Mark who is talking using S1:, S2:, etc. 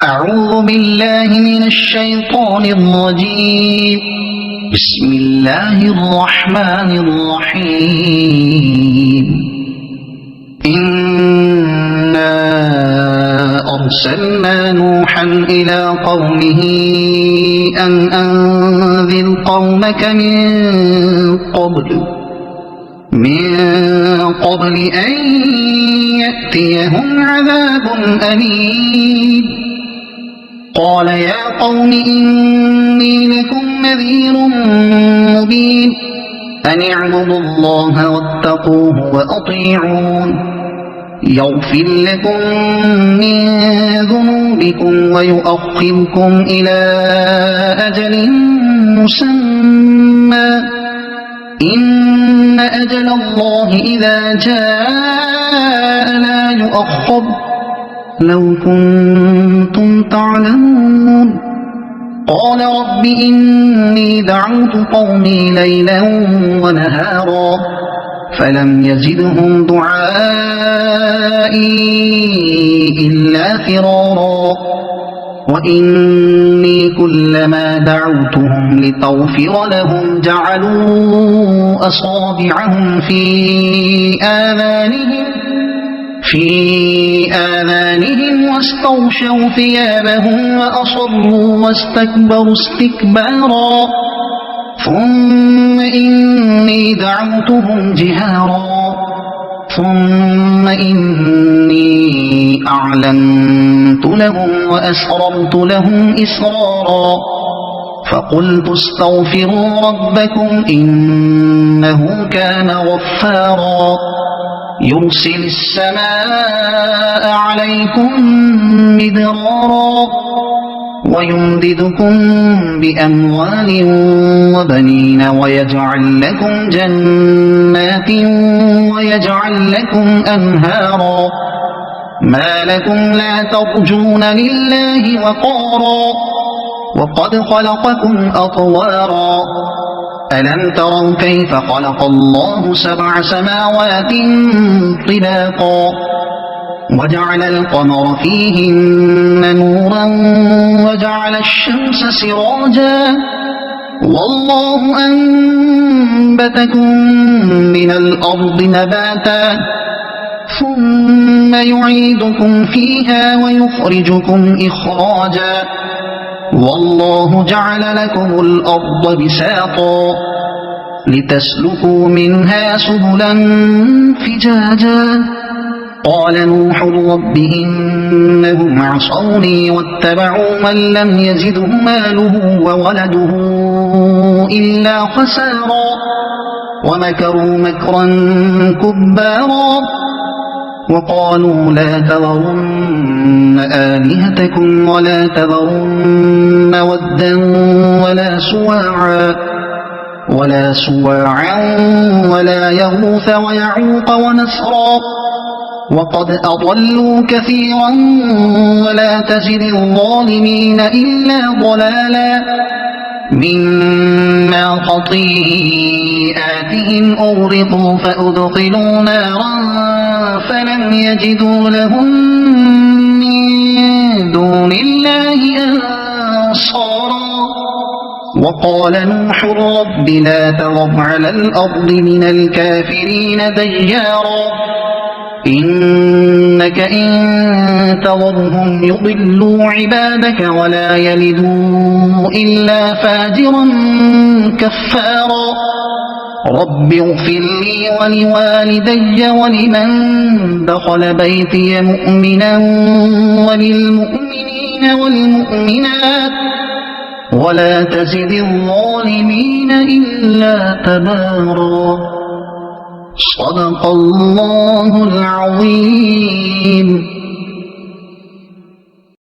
S1: أعوذ بالله من الشيطان الرجيم. بسم الله الرحمن الرحيم. إنا أرسلنا نوحا إلى قومه أن أنذر قومك من قبل أن يأتيهم عذاب أليم. قال يا قوم إني لكم نذير مبين أن اعبدوا الله واتقوه وأطيعون يغفر لكم من ذنوبكم ويؤخركم إلى أجل مسمى إن أجل الله إذا جاء لا يؤخر لو كنتم تعلمون. قال رب إني دعوت قومي ليلا ونهارا فلم يزدهم دعائي إلا فرارا وإني كلما دعوتهم لتغفر لهم جعلوا أصابعهم في آذانهم واستغشوا ثيابهم وأصروا واستكبروا استكبارا ثم إني دعوتهم جهارا ثم إني أعلنت لهم وأسررت لهم إسرارا فقلت استغفروا ربكم إنه كان غفارا يرسل السماء عليكم مدرارا ويمددكم بأموال وبنين ويجعل لكم جنات ويجعل لكم أنهارا ما لكم لا ترجون لله وقارا وقد خلقكم أطوارا ألم تروا كيف خلق الله 7 سماوات طباقا وجعل القمر فيهن نورا وجعل الشمس سراجا والله أنبتكم من الأرض نباتا ثم يعيدكم فيها ويخرجكم إخراجا والله جعل لكم الأرض بساطا لتسلكوا منها سبلا فجاجا قال نوح رب إنهم عصوني واتبعوا من لم يزده ماله وولده إلا خسارا ومكروا مكرا كبارا وقالوا لا تذرن آلهتكم ولا تذرن ودا ولا سواعا ولا يغوث ويعوق ونسرا وقد أضلوا كثيرا ولا تزد الظالمين إلا ضلالا مما خطيئاتهم أغرقوا فأدخلوا نارا فلم يجدوا لهم من دون الله أنصارا وقال نوح رب لا تذر على الأرض من الكافرين ديارا إنك إن تذرهم يضلوا عبادك ولا يلدوا إلا فاجرا كفارا رب اغفر لي ولوالدي ولمن دخل بيتي مؤمنا وللمؤمنين والمؤمنات ولا تزد الظالمين إلا تبارا صدق الله العظيم.